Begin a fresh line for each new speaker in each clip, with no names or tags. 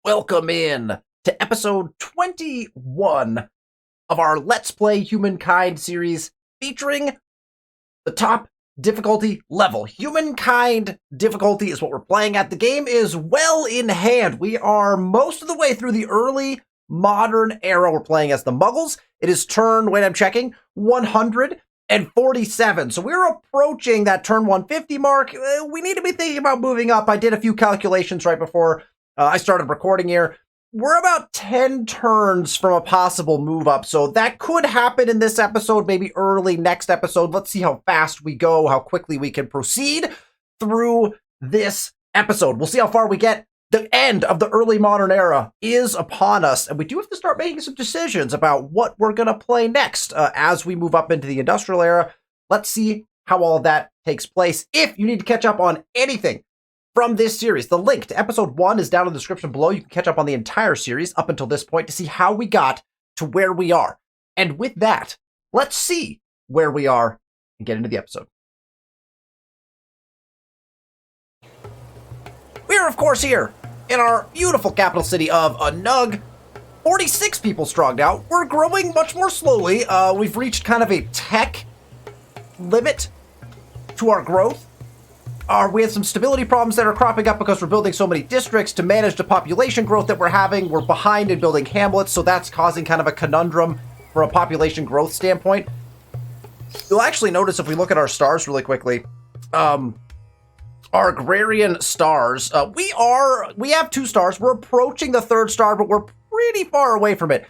Welcome in to episode 21 of our Let's Play Humankind series featuring the top difficulty level. Humankind difficulty is what we're playing at. The game is well in hand. We are most of the way through the early modern era. We're playing as the Muggles. It is turn, wait, I'm checking, 147. So we're approaching that turn 150 mark. We need to be thinking about moving up. I did a few calculations right before I started recording here. We're about 10 turns from a possible move up, so that could happen in this episode, maybe early next episode. Let's see how fast we go, how quickly we can proceed through this episode. We'll see how far we get. The end of the early modern era is upon us, and we do have to start making some decisions about what we're going to play next as we move up into the industrial era. Let's see how all of that takes place. If you need to catch up on anything from this series, the link to episode 1 is down in the description below. You can catch up on the entire series up until this point to see how we got to where we are. And with that, let's see where we are and get into the episode. We're, of course, here in our beautiful capital city of Nug. 46 people strong now. We're growing much more slowly. We've reached kind of a tech limit to our growth. We have some stability problems that are cropping up because we're building so many districts to manage the population growth that we're having. We're behind in building hamlets, so that's causing kind of a conundrum from a population growth standpoint. You'll actually notice if we look at our stars really quickly, our agrarian stars, we have 2 stars. We're approaching the 3rd star, but we're pretty far away from it.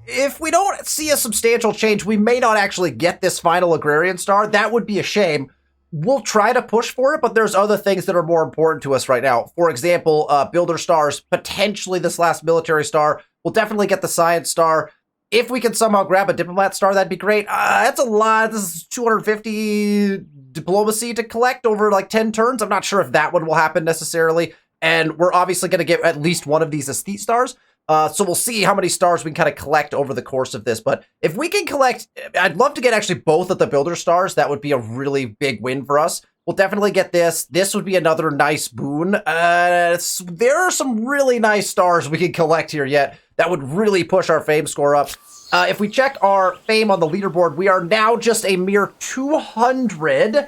If we don't see a substantial change, we may not actually get this final agrarian star. That would be a shame. We'll try to push for it, but there's other things that are more important to us right now. For example, builder stars, potentially this last military star. We'll definitely get the science star. If we can somehow grab a diplomat star, that'd be great. That's a lot. This is 250 diplomacy to collect over like 10 turns. I'm not sure if that one will happen necessarily. And we're obviously going to get at least one of these aesthete stars. So we'll see how many stars we can kind of collect over the course of this. But if we can collect, I'd love to get actually both of the builder stars. That would be a really big win for us. We'll definitely get this. This would be another nice boon. There are some really nice stars we can collect here yet. That would really push our fame score up. If we check our fame on the leaderboard, we are now just a mere 200.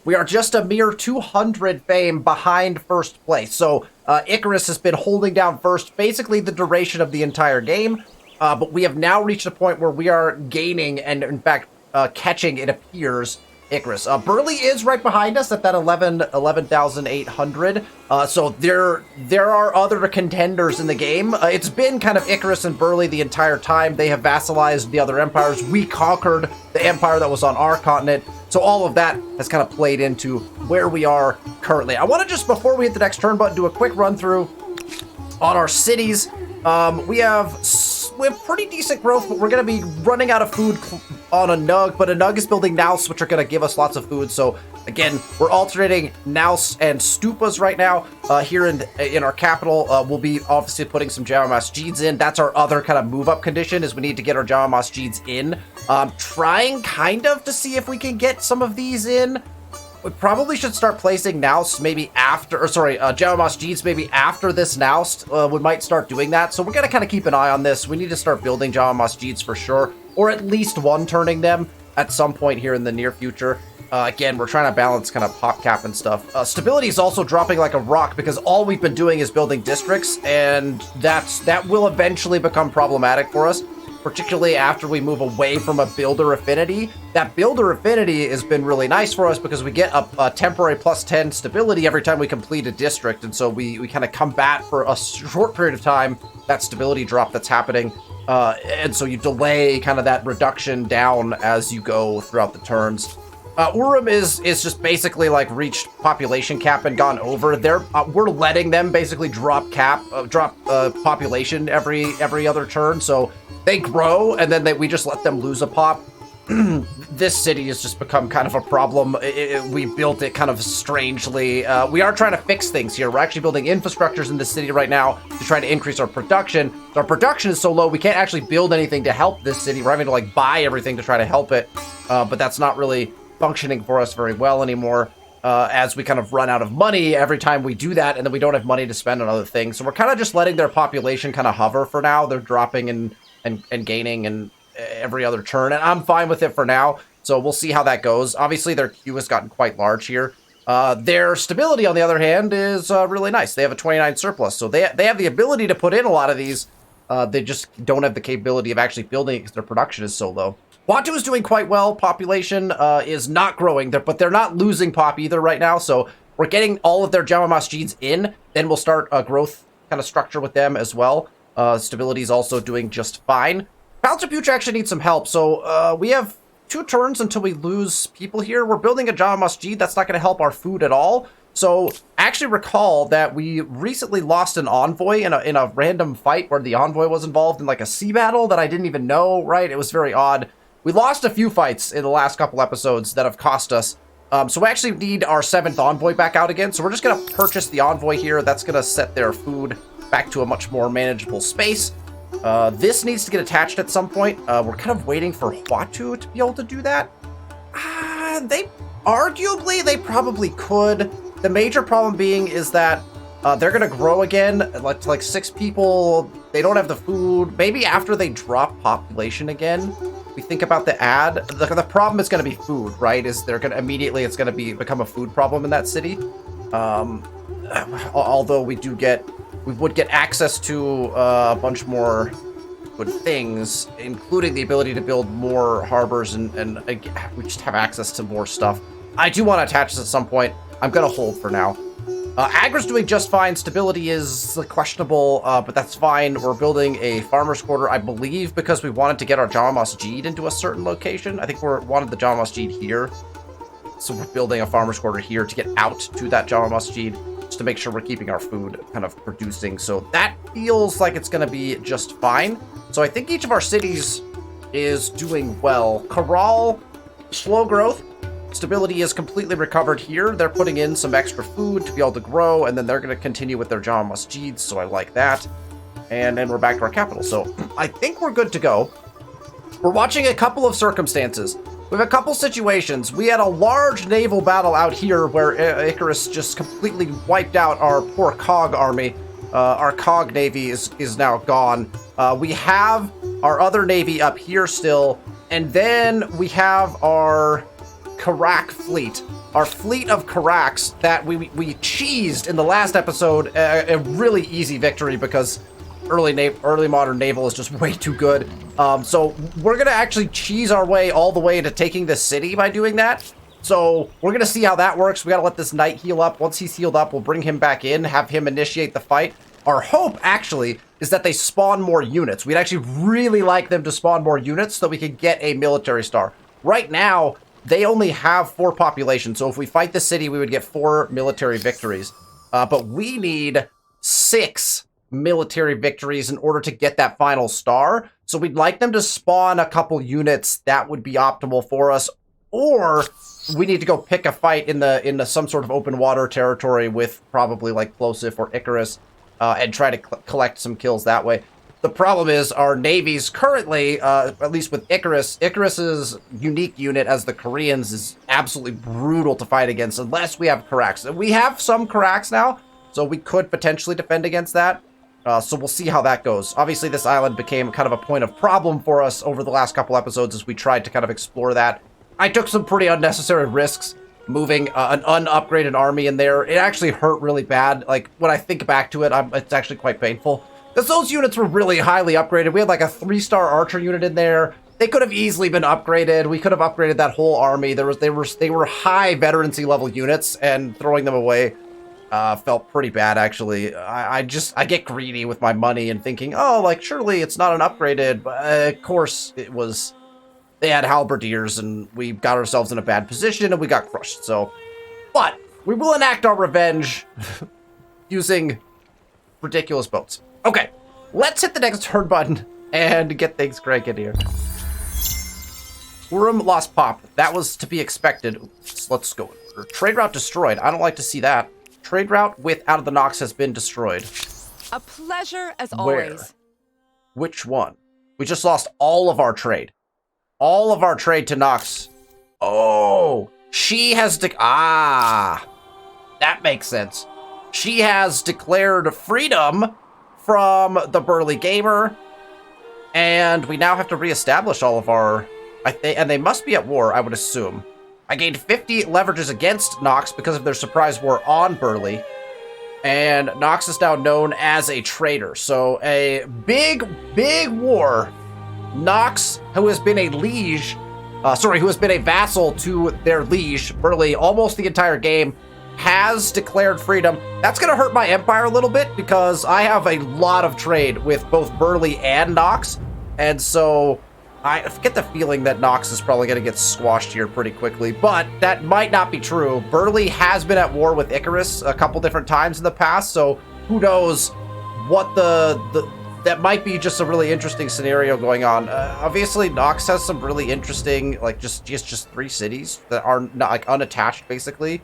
We are just a mere 200 fame behind first place. So Icarus has been holding down first basically the duration of the entire game. But we have now reached a point where we are gaining and, in fact, catching, it appears, Icarus. Burley is right behind us at that 11,800. So there are other contenders in the game. It's been kind of Icarus and Burley the entire time. They have vassalized the other empires. We conquered the empire that was on our continent. So all of that has kind of played into where we are currently. I want to just, before we hit the next turn button, do a quick run through on our cities. We have pretty decent growth, but we're going to be running out of food on a Nug, but a Nug is building Naus, which are going to give us lots of food. So again, we're alternating Naus and Stupas right now here in our capital. We'll be obviously putting some Java Masjids in. That's our other kind of move up condition, is we need to get our Java Masjids in. Trying kind of to see if we can get some of these in. We probably should start placing Naus maybe after, or sorry, Java Masjids maybe after this Naust. We might start doing that. So we're going to kind of keep an eye on this. We need to start building Java Masjids for sure, or at least one turning them at some point here in the near future. Again, we're trying to balance kind of pop cap and stuff. Stability is also dropping like a rock because all we've been doing is building districts, and that will eventually become problematic for us, particularly after we move away from a builder affinity. That builder affinity has been really nice for us because we get a temporary plus 10 stability every time we complete a district, and so we kind of combat for a short period of time that stability drop that's happening, and so you delay kind of that reduction down as you go throughout the turns. Urim is just basically like reached population cap and gone over. We're letting them basically drop population every other turn, so they grow and then we just let them lose a pop. This city has just become kind of a problem. We built it kind of strangely. We are trying to fix things here. We're actually building infrastructures in the city right now to try to increase our production. Our production is so low, we can't actually build anything to help this city. We're having to like buy everything to try to help it, but that's not really functioning for us very well anymore. as we kind of run out of money every time we do that, and then we don't have money to spend on other things. So we're kind of just letting their population kind of hover for now. They're dropping and gaining and every other turn, and I'm fine with it for now. So we'll see how that goes. Obviously, their queue has gotten quite large here. Their stability, on the other hand, is really nice. They have a 29 surplus, so they have the ability to put in a lot of these. They just don't have the capability of actually building it because their production is so low. Watu is doing quite well. Population is not growing, but they're not losing pop either right now. So we're getting all of their Jama Masjids in. Then we'll start a growth kind of structure with them as well. Stability is also doing just fine. Palace of Future actually needs some help. So we have 2 turns until we lose people here. We're building a Jama Masjid. That's not going to help our food at all. So actually recall that we recently lost an envoy in a random fight where the envoy was involved in like a sea battle that I didn't even know, right? It was very odd. We lost a few fights in the last couple episodes that have cost us. So we actually need our 7th envoy back out again. So we're just going to purchase the envoy here. That's going to set their food back to a much more manageable space. This needs to get attached at some point. We're kind of waiting for Huatu to be able to do that. Arguably, they probably could. The major problem being is that they're going to grow again, like 6 people. They don't have the food. Maybe after they drop population again, we think about the ad. The problem is going to be food, right? Is they're going to immediately, it's going to become a food problem in that city. Although we would get access to a bunch more good things, including the ability to build more harbors and we just have access to more stuff. I do want to attach this at some point. I'm going to hold for now. Agra's doing just fine. Stability is questionable, but that's fine. We're building a farmer's quarter, I believe, because we wanted to get our Jama Masjid into a certain location. I think we wanted the Jama Masjid here. So we're building a farmer's quarter here to get out to that Jama Masjid, just to make sure we're keeping our food kind of producing. So that feels like it's going to be just fine. So I think each of our cities is doing well. Corral, slow growth. Stability is completely recovered here. They're putting in some extra food to be able to grow, and then they're going to continue with their Jama Masjids, so I like that. And then we're back to our capital. So I think we're good to go. We're watching a couple of circumstances. We have a couple situations. We had a large naval battle out here where Icarus just completely wiped out our poor Cog army. Our Cog navy is now gone. We have our other navy up here still, and then we have our Karak fleet. Our fleet of Karaks that we cheesed in the last episode. A really easy victory because early modern naval is just way too good. So we're gonna actually cheese our way all the way to taking this city by doing that. So we're gonna see how that works. We gotta let this knight heal up. Once he's healed up, we'll bring him back in, have him initiate the fight. Our hope actually is that they spawn more units. We'd actually really like them to spawn more units so that we could get a military star. Right now, they only have 4 population, so if we fight the city, we would get 4 military victories. But we need 6 military victories in order to get that final star. So we'd like them to spawn a couple units. That would be optimal for us. Or we need to go pick a fight in some sort of open water territory with probably like Plosive or Icarus and try to collect some kills that way. The problem is our navies currently, at least with Icarus's unique unit as the Koreans is absolutely brutal to fight against unless we have Karaks. We have some Karaks now, so we could potentially defend against that. So we'll see how that goes. Obviously, this island became kind of a point of problem for us over the last couple episodes as we tried to kind of explore that. I took some pretty unnecessary risks moving an unupgraded army in there. It actually hurt really bad. Like, when I think back to it, it's actually quite painful. Because those units were really highly upgraded. We had like a 3-star archer unit in there. They could have easily been upgraded. We could have upgraded that whole army. They were high veterancy level units, and throwing them away felt pretty bad, actually. I get greedy with my money and thinking, oh, like, surely it's not an upgraded. But of course, it was. They had halberdiers, and we got ourselves in a bad position, and we got crushed. So, but we will enact our revenge using ridiculous boats. Okay, let's hit the next turn button and get things cranking here. Urim lost pop. That was to be expected. Let's go. Trade route destroyed. I don't like to see that. Trade route with Out of the Nox has been destroyed.
A pleasure as
Where?
always.
Which one? We just lost all of our trade. All of our trade to Nox. Oh, She has that makes sense. She has declared freedom from the Burly Gamer, and we now have to reestablish all of our... and they must be at war, I would assume. I gained 50 leverages against Nox because of their surprise war on Burly, and Nox is now known as a traitor. So a big war. Nox, who has been a liege, who has been a vassal to their liege, Burly, almost the entire game, has declared freedom. That's going to hurt my empire a little bit because I have a lot of trade with both Burly and Nox, and so I get the feeling that Nox is probably going to get squashed here pretty quickly, but that might not be true. Burly has been at war with Icarus a couple different times in the past, so who knows what that might be just a really interesting scenario going on. Obviously, Nox has some really interesting, like, just 3 cities that are not, like, unattached, basically,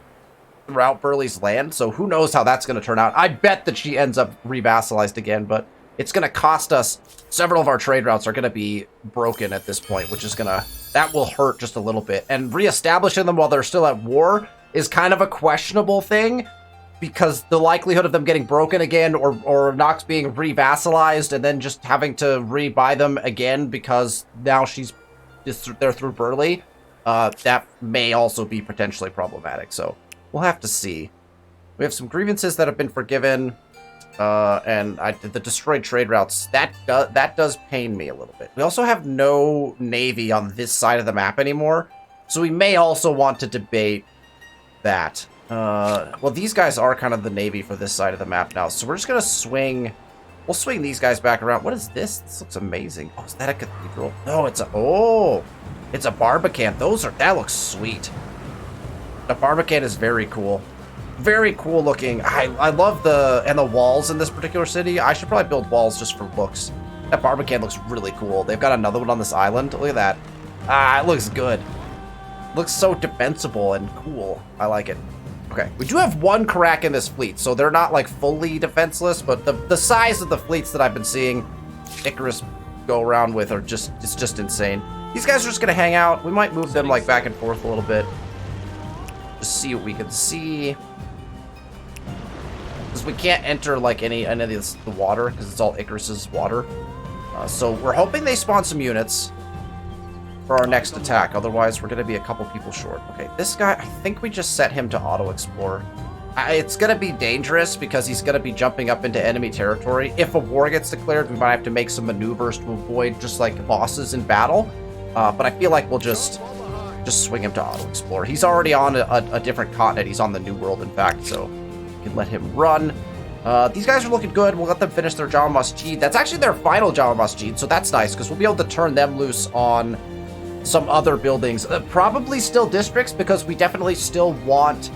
throughout Burly's land, so who knows how that's going to turn out. I bet that she ends up revassalized again, but it's going to cost us. Several of our trade routes are going to be broken at this point, which is that will hurt just a little bit. And reestablishing them while they're still at war is kind of a questionable thing, because the likelihood of them getting broken again, or Nox being revassalized and then just having to rebuy them again because now they're through Burly, that may also be potentially problematic. So we'll have to see. We have some grievances that have been forgiven, and the destroyed trade routes, that does pain me a little bit. We also have no navy on this side of the map anymore, so we may also want to debate that. Well, these guys are kind of the navy for this side of the map now, so we're just gonna swing. We'll swing these guys back around. What is this? This looks amazing. Oh, is that a cathedral? No, it's a Barbican. That looks sweet. The Barbican is very cool. Very cool looking. I love the walls in this particular city. I should probably build walls just for looks. That Barbican looks really cool. They've got another one on this island. Look at that. It looks good. Looks so defensible and cool. I like it. Okay, we do have one Karak in this fleet, so they're not like fully defenseless, but the size of the fleets that I've been seeing Icarus go around with it's just insane. These guys are just gonna hang out. We might move them like back and forth a little bit. Just see what we can see. Because we can't enter like any of the water, because it's all Icarus's water. So we're hoping they spawn some units for our next attack. Otherwise, we're going to be a couple people short. Okay, this guy, I think we just set him to auto-explore. It's going to be dangerous because he's going to be jumping up into enemy territory. If a war gets declared, we might have to make some maneuvers to avoid just like losses in battle. But I feel like we'll just swing him to auto-explore. He's already on a different continent. He's on the New World, in fact, so we can let him run. These guys are looking good. We'll let them finish their Java Masjid. That's actually their final Java Masjid, so that's nice, because we'll be able to turn them loose on some other buildings. Probably still districts, because we definitely still want...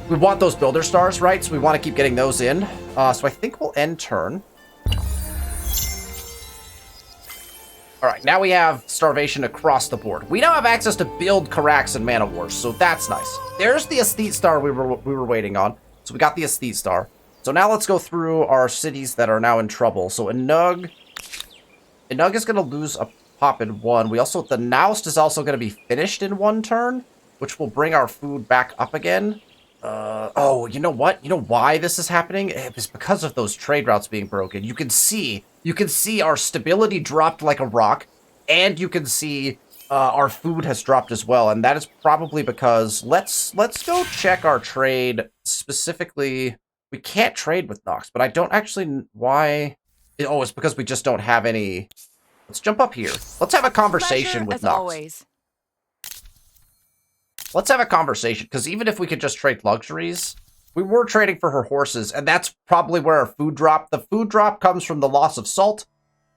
We want those builder stars, right? So we want to keep getting those in. So I think we'll end turn. Alright, now we have starvation across the board. We now have access to build Karaks and Man of Wars, so that's nice. There's the Aesthete Star we were waiting on. So we got the Aesthete Star. So now let's go through our cities that are now in trouble. So Inug is going to lose a pop in 1. The Naust is also going to be finished in 1 turn, which will bring our food back up again. Oh, you know what? You know why this is happening? It's because of those trade routes being broken. You can see our stability dropped like a rock, and you can see our food has dropped as well, and that is probably because let's go check our trade specifically. We can't trade with Nox, but I don't actually why. Oh, it's because we just don't have any. Let's jump up here. Let's have a conversation with Nox.
Always.
Let's have a conversation, because even if we could just trade luxuries, we were trading for her horses, and that's probably where our food drop. The food drop comes from the loss of salt,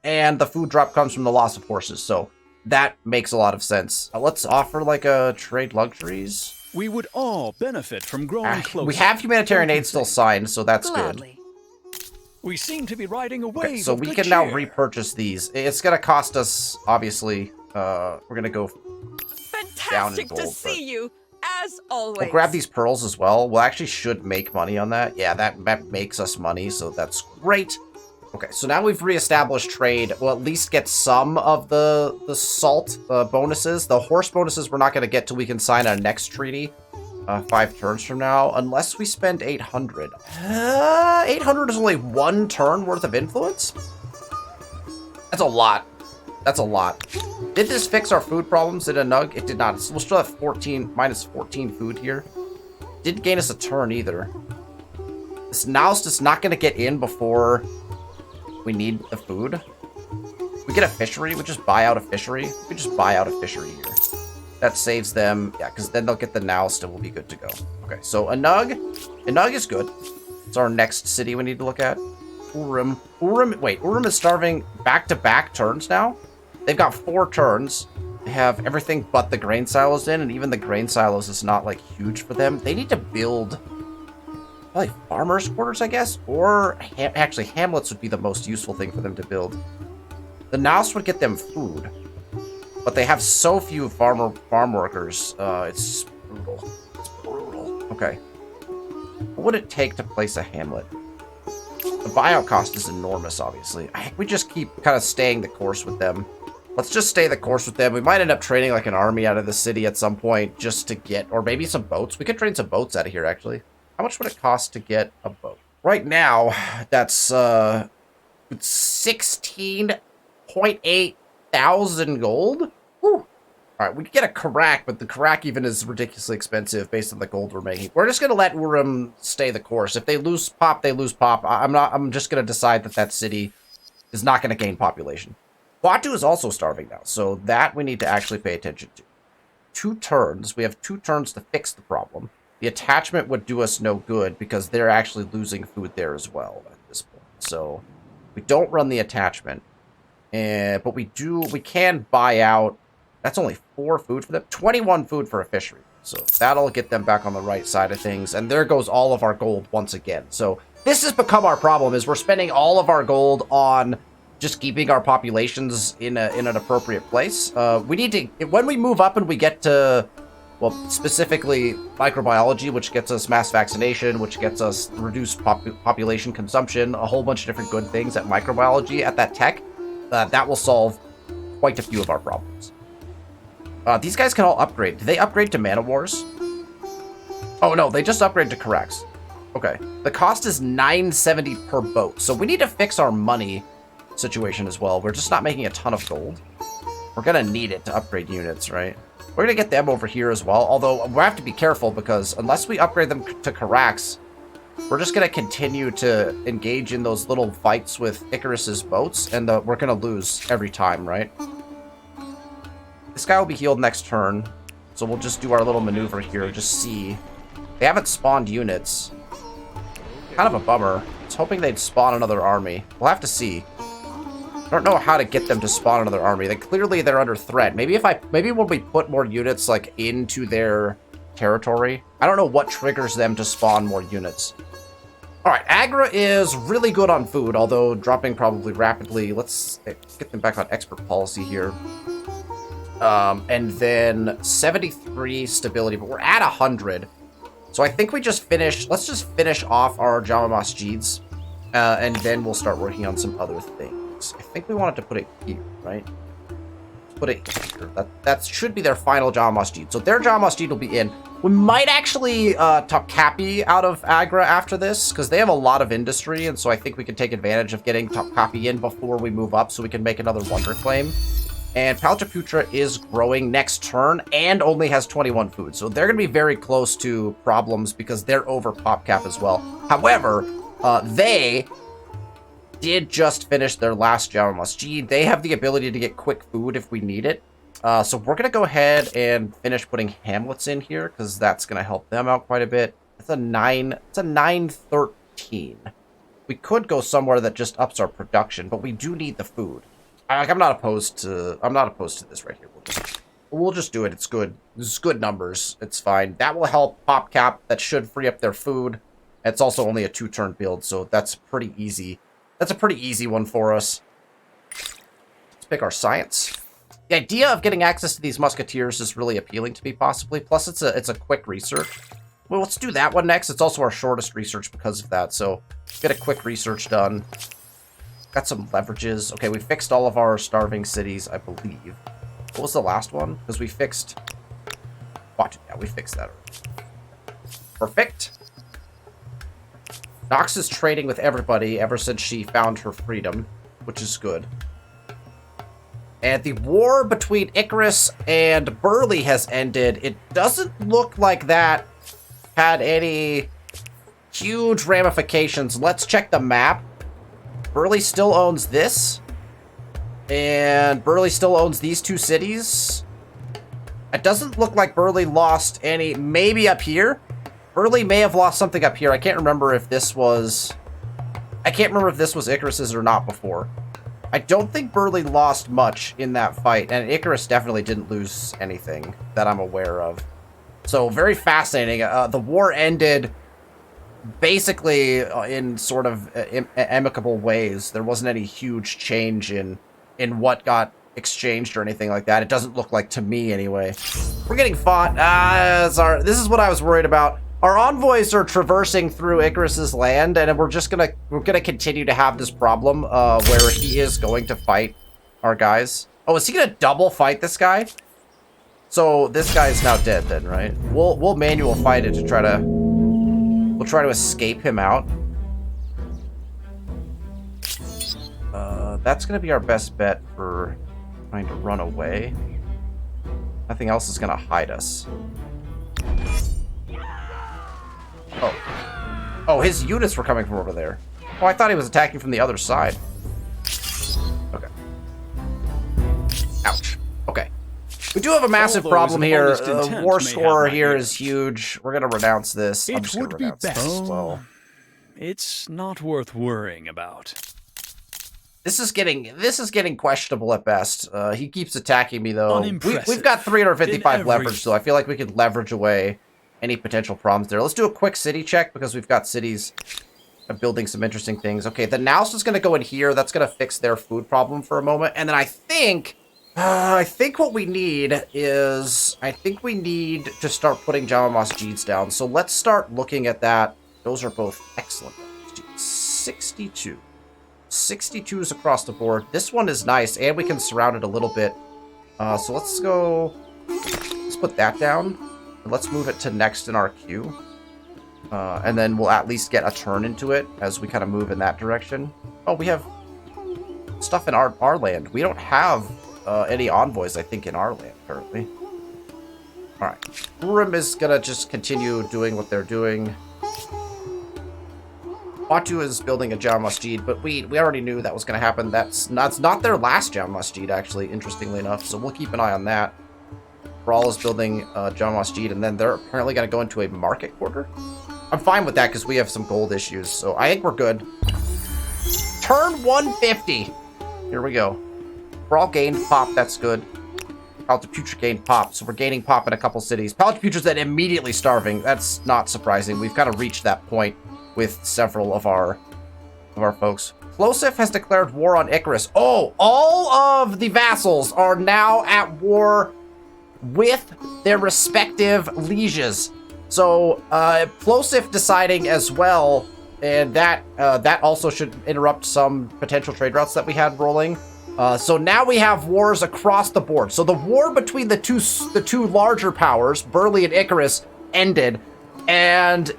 and the food drop comes from the loss of horses, so that makes a lot of sense. Let's offer, like, a trade luxuries.
We would all benefit from growing closer.
We have humanitarian aid still signed, so that's
Gladly.
good. We seem to be riding a wave.
Okay, so we can now repurchase these. It's going to cost us, obviously, we're going to go down in
Fantastic
gold,
to see you, as always.
We'll grab these pearls as well. We actually should make money on that. Yeah, that makes us money, so that's great. Okay, so now we've reestablished trade. We'll at least get some of the salt bonuses. The horse bonuses we're not going to get till we can sign our next treaty 5 turns from now, unless we spend 800. 800 is only 1 turn worth of influence? That's a lot. That's a lot. Did this fix our food problems in a nug? It did not. We'll still have minus 14 food here. Didn't gain us a turn either. This now's just not going to get in before we need the food. We get a fishery. We just buy out a fishery. We just buy out a fishery here. That saves them. Yeah, because then they'll get the Naust and we'll be good to go. Okay, so a nug is good. It's our next city we need to look at. Wait, Urim is starving back-to-back turns now? They've got 4 turns. They have everything but the grain silos in, and even the grain silos is not, like, huge for them. They need to build, probably farmers' quarters, I guess? Or, actually, hamlets would be the most useful thing for them to build. The Naust would get them food, but they have so few farm workers. It's brutal. It's brutal. Okay. What would it take to place a hamlet? The buyout cost is enormous, obviously. I think we just keep kind of staying the course with them. Let's just stay the course with them. We might end up training like an army out of the city at some point just to get, or maybe some boats. We could train some boats out of here, actually. How much would it cost to get a boat? Right now, that's 16.8 thousand gold. Whew. All right, we could get a Karak, but the Karak even is ridiculously expensive based on the gold we're making. We're just gonna let Urim stay the course. If they lose pop, they lose pop. I'm just gonna decide that that city is not gonna gain population. Batu is also starving now, so that we need to actually pay attention to. 2 turns. We have 2 turns to fix the problem. The attachment would do us no good because they're actually losing food there as well at this point. So we don't run the attachment, but we can buy out. That's only 4 food for them. 21 food for a fishery. So that'll get them back on the right side of things. And there goes all of our gold once again. So this has become our problem, is we're spending all of our gold on just keeping our populations in an appropriate place. We need to, when we move up and we get to, well, specifically microbiology, which gets us mass vaccination, which gets us reduced population consumption, a whole bunch of different good things at microbiology, at that tech, that will solve quite a few of our problems. These guys can all upgrade. Do they upgrade to Mana Wars? Oh, no, they just upgrade to Corrects. Okay. The cost is 970 per boat, so we need to fix our money situation as well. We're just not making a ton of gold. We're gonna need it to upgrade units, right? We're gonna get them over here as well, although we have to be careful because unless we upgrade them to Corrects, we're just gonna continue to engage in those little fights with Icarus's boats, and we're gonna lose every time, right? This guy will be healed next turn, so we'll just do our little maneuver here, just see. They haven't spawned units. Kind of a bummer. I was hoping they'd spawn another army. We'll have to see. I don't know how to get them to spawn another army. Clearly they're under threat. Maybe when we put more units like into their territory. I don't know what triggers them to spawn more units. All right, Agra is really good on food, although dropping probably rapidly. Let's get them back on expert policy here. And then 73 stability, but we're at 100. So I think we just let's just finish off our Jama Masjids, and then we'll start working on some other things. I think we wanted to put it here, right? Let's put it here. That should be their final Jama Masjid. So their Jama Masjid will be in. We might actually top Capi out of Agra after this, because they have a lot of industry, and so I think we can take advantage of getting top Capi in before we move up, so we can make another Wonder Claim. And Paltaputra is growing next turn and only has 21 food. So they're going to be very close to problems because they're over pop cap as well. However, they did just finish their last Jama Masjid. They have the ability to get quick food if we need it. So we're going to go ahead and finish putting hamlets in here because that's going to help them out quite a bit. It's a 913. We could go somewhere that just ups our production, but we do need the food. I'm not opposed to this right here. We'll just do it. It's good. This is good numbers. It's fine. That will help pop cap. That should free up their food. It's also only a 2-turn build, so that's pretty easy. That's a pretty easy one for us. Let's pick our science. The idea of getting access to these musketeers is really appealing to me, possibly. Plus, it's a quick research. Well, let's do that one next. It's also our shortest research because of that. So get a quick research done. Got some leverages. Okay, we fixed all of our starving cities, I believe. What was the last one? Because we fixed... Watch it. Yeah, we fixed that already. Perfect. Nox is trading with everybody ever since she found her freedom, which is good. And the war between Icarus and Burley has ended. It doesn't look like that had any huge ramifications. Let's check the map. Burley still owns this. And Burley still owns these two cities. It doesn't look like Burley lost any. Maybe up here. Burley may have lost something up here. I can't remember if this was... I can't remember if this was Icarus's or not before. I don't think Burley lost much in that fight. And Icarus definitely didn't lose anything that I'm aware of. So, very fascinating. The war ended basically in sort of amicable ways. There wasn't any huge change in what got exchanged or anything like that. It doesn't look like to me anyway. We're getting fought. This is what I was worried about. Our envoys are traversing through Icarus's land, and we're gonna continue to have this problem where he is going to fight our guys. Oh, is he gonna double fight this guy? So this guy is now dead then, right? We'll manual fight it to try to... We'll try to escape him out. That's going to be our best bet for trying to run away. Nothing else is going to hide us. Oh. Oh, his units were coming from over there. Oh, I thought he was attacking from the other side. Okay. Ouch. Okay. We do have a massive problem here. The war score here is huge. We're going to renounce this. I'm just going to renounce this as well.
It's not worth worrying about.
This is getting questionable at best. He keeps attacking me though. We've got 355 leverage, so I feel like we could leverage away any potential problems there. Let's do a quick city check because we've got cities building some interesting things. Okay, the Naus is going to go in here. That's going to fix their food problem for a moment, and then I think what we need is we need to start putting Jama Masjids down. So let's start looking at that. Those are both excellent. 62. 62s across the board. This one is nice, and we can surround it a little bit. So let's put that down. And let's move it to next in our queue. And then we'll at least get a turn into it as we kind of move in that direction. Oh, we have stuff in our land. We don't have any envoys, I think, in our land currently. Alright. Urim is gonna just continue doing what they're doing. Batu is building a Jama Masjid, but we already knew that was going to happen. That's not their last Jama Masjid, actually, interestingly enough, so we'll keep an eye on that. Brawl is building Jama Masjid, and then they're apparently going to go into a market quarter. I'm fine with that because we have some gold issues, so I think we're good. Turn 150. Here we go. Brawl gained pop, that's good. Paladin Putrid gained pop, so we're gaining pop in a couple cities. Paladin Putrid's then immediately starving. That's not surprising. We've kind of reached that point with several of our folks. Plosif has declared war on Icarus. Oh, all of the vassals are now at war with their respective lieges. So Plosif deciding as well, and that also should interrupt some potential trade routes that we had rolling. So now we have wars across the board. So the war between the two larger powers, Burley and Icarus, ended. And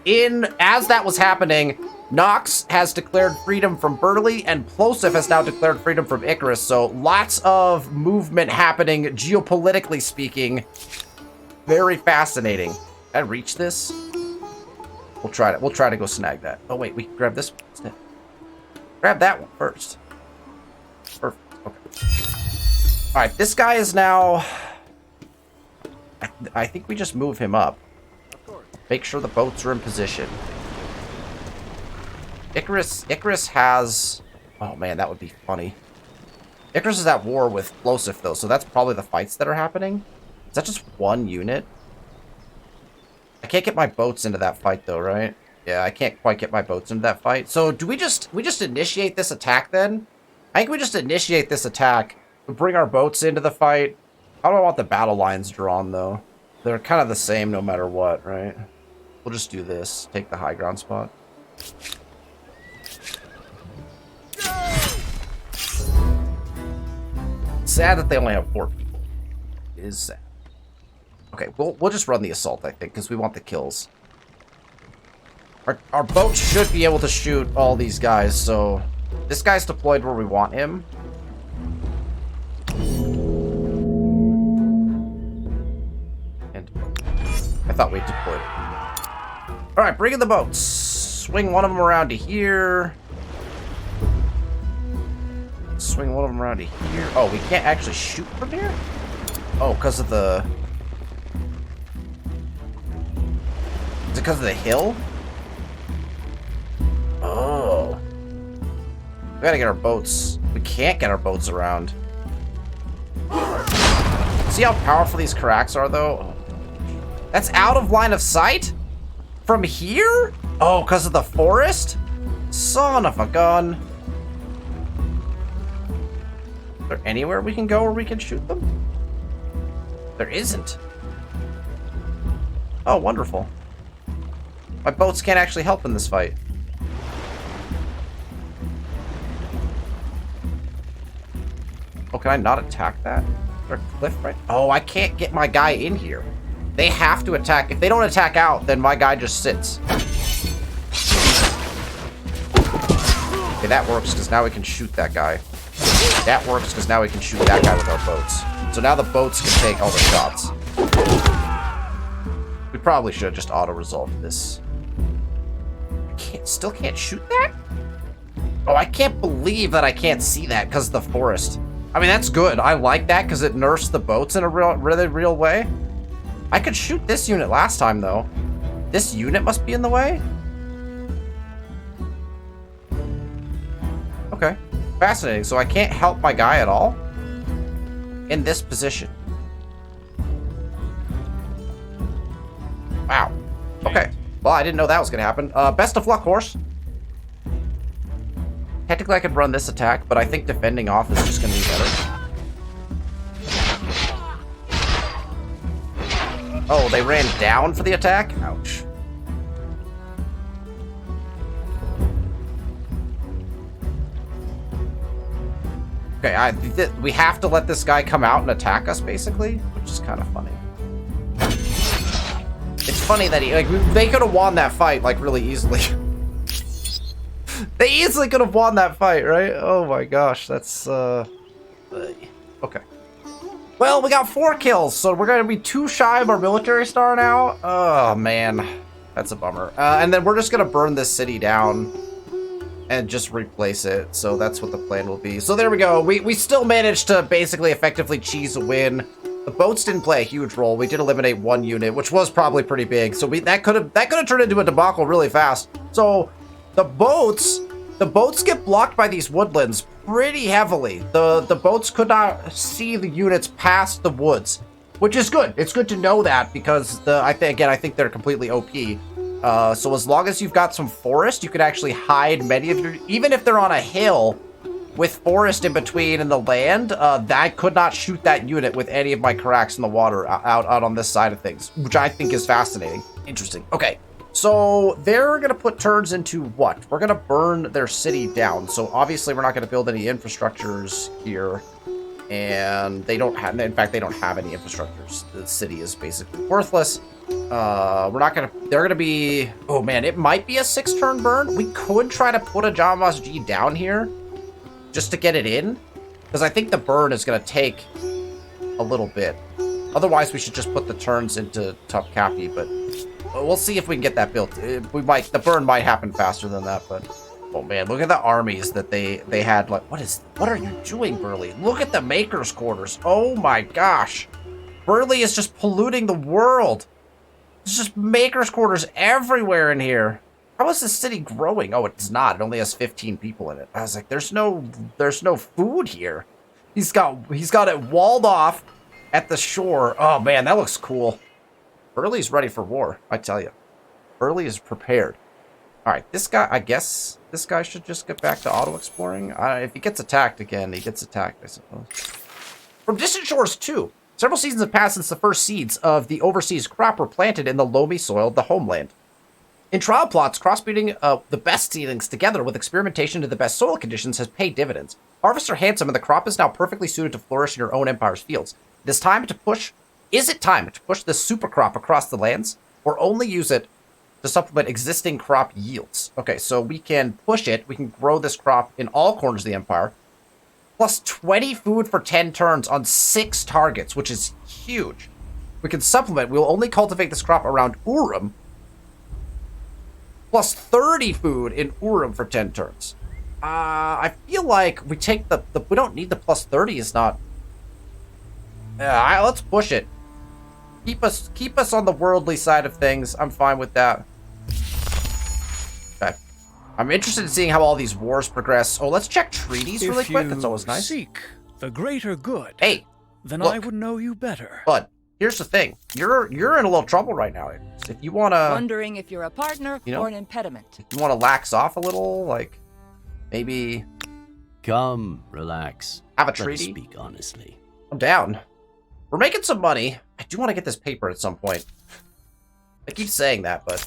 as that was happening, Nox has declared freedom from Burley, and Plosif has now declared freedom from Icarus. So lots of movement happening, geopolitically speaking. Very fascinating. Can I reach this? We'll try to go snag that. Oh wait, we can grab this one instead. Grab that one first. Perfect. Okay. All right, this guy is now. I think we just move him up. Make sure the boats are in position. Icarus has... Oh man, that would be funny. Icarus is at war with Plosif though, so that's probably the fights that are happening. Is that just one unit? I can't get my boats into that fight though, right? Yeah, I can't quite get my boats into that fight. So do we just initiate this attack then? I think we just initiate this attack. We bring our boats into the fight. How do I want the battle lines drawn though? They're kind of the same no matter what, right? We'll just do this. Take the high ground spot. Sad that they only have 4 people. It is sad. Okay, we'll just run the assault, I think, because we want the kills. Our boat should be able to shoot all these guys, so... This guy's deployed where we want him. And I thought we deployed it. Alright, bring in the boats. Swing one of them around to here. Swing one of them around to here. Oh, we can't actually shoot from here? Oh, because of the... Is it because of the hill? Oh. We gotta get our boats. We can't get our boats around. See how powerful these cracks are, though? That's out of line of sight? From here? Oh, because of the forest? Son of a gun. Is there anywhere we can go where we can shoot them? There isn't. Oh, wonderful. My boats can't actually help in this fight. Oh, can I not attack that? Is there a cliff right? Oh, I can't get my guy in here. They have to attack. If they don't attack out, then my guy just sits. Okay, that works, because now we can shoot that guy. That works, because now we can shoot that guy with our boats. So now the boats can take all the shots. We probably should have just auto-resolved this. Still can't shoot that? Oh, I can't believe that I can't see that because of the forest. I mean, that's good. I like that because it nerfs the boats in a really real way. I could shoot this unit last time, though. This unit must be in the way? Okay. Fascinating. So I can't help my guy at all? In this position. Wow. Okay. Well, I didn't know that was going to happen. Best of luck, horse. Technically, I could run this attack, but I think defending off is just going to be better. Oh, they ran down for the attack? Ouch. Okay, we have to let this guy come out and attack us, basically, which is kind of funny. It's funny that they could have won that fight, like, really easily. They easily could have won that fight, right? Oh my gosh, that's, okay. Well, we got 4 kills, so we're gonna be 2 shy of our military star now. Oh, man. That's a bummer. And then we're just gonna burn this city down and just replace it, so that's what the plan will be. So there we go. We still managed to basically effectively cheese a win. The boats didn't play a huge role. We did eliminate 1 unit, which was probably pretty big. So that could have turned into a debacle really fast. So the boats get blocked by these woodlands pretty heavily. The boats could not see the units past the woods, which is good. It's good to know that because I think they're completely OP. So as long as you've got some forest, you can actually hide many of your, even if they're on a hill with forest in between and the land, I could not shoot that unit with any of my cracks in the water out on this side of things, which I think is fascinating. Interesting. Okay, so they're going to put turns into what? We're going to burn their city down. So obviously we're not going to build any infrastructures here. And they don't have, in fact, they don't have any infrastructures. The city is basically worthless. We're not going to, they're going to be, oh man, it might be a 6-turn burn. We could try to put a John Moss G down here just to get it in, because I think the burn is going to take a little bit. Otherwise, we should just put the turns into Top Cappy, but we'll see if we can get that built. The burn might happen faster than that, but oh man, look at the armies that they had. Like, what are you doing, Burley? Look at the Maker's Quarters. Oh my gosh. Burley is just polluting the world. There's just Maker's Quarters everywhere in here. How is this city growing? Oh, it's not. It only has 15 people in it. I was like, there's no food here. He's got it walled off at the shore. Oh man, that looks cool. Burley's ready for war, I tell you. Burley is prepared. All right, this guy, I guess this guy should just get back to auto-exploring. If he gets attacked again, he gets attacked, I suppose. From Distant Shores 2. Several seasons have passed since the first seeds of the overseas crop were planted in the loamy soil of the homeland. In trial plots, crossbreeding the best seedlings together with experimentation to the best soil conditions has paid dividends. Harvests are handsome, and the crop is now perfectly suited to flourish in your own empire's fields. Is it time to push this super crop across the lands, or only use it to supplement existing crop yields? Okay, so we can push it. We can grow this crop in all corners of the empire. Plus 20 food for 10 turns on 6 targets, which is huge. We can supplement. We will only cultivate this crop around Urim. Plus 30 food in Urim for 10 turns. I feel like we take the we don't need the plus 30. Is not. Yeah, let's push it. Keep us on the worldly side of things. I'm fine with that. Okay. I'm interested in seeing how all these wars progress. Oh, let's check treaties really quick. That's always nice.
Seek the greater good.
Hey,
then
look.
I would know you better.
But here's the thing: you're in a little trouble right now. If you wanna,
Wondering if you're a partner or an impediment.
if you wanna lax off a little, like maybe
Come, relax.
have a
Let us
treaty.
speak honestly.
I'm down. We're making some money. I do want to get this paper at some point. I keep saying that, but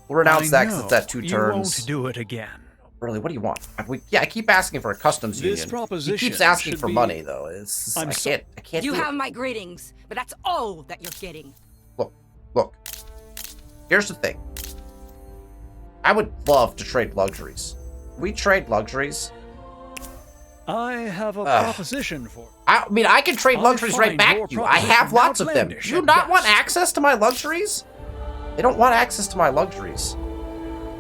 we'll renounce that because it's at 2 turns.
You won't do it again.
Really, what do you want? I keep asking for a customs
This
union. He
proposition
keeps asking
should
for
be-
money, though. I can't
You
do it.
have my greetings, but that's all that you're getting.
Look. Here's the thing. I would love to trade luxuries. We trade luxuries.
I have a proposition for.
I mean, I can trade
I
luxuries right
find
back
your
to you. I have
proposition
lots of them.
outlandish
Do you
at
not want
best.
access to my luxuries? They don't want access to my luxuries.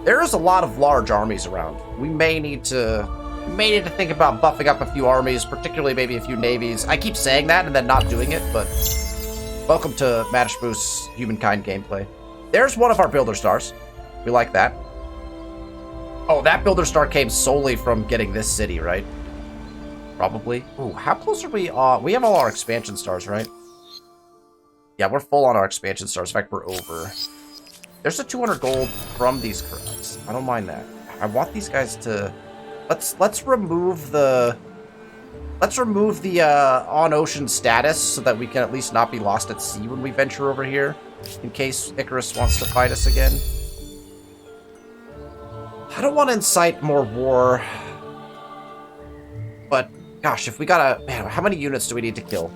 There is a lot of large armies around. We may need to think about buffing up a few armies, particularly maybe a few navies. I keep saying that and then not doing it, but welcome to Madishboo's Humankind gameplay. There's one of our builder stars. We like that. Oh, that builder star came solely from getting this city, right? Probably. Ooh, how close are we? We have all our expansion stars, right? Yeah, we're full on our expansion stars. In fact, we're over. There's a 200 gold from these corrupts. I don't mind that. I want these guys to. Let's remove the on ocean status so that we can at least not be lost at sea when we venture over here, in case Icarus wants to fight us again. I don't want to incite more war, but gosh, if we gotta, man, how many units do we need to kill?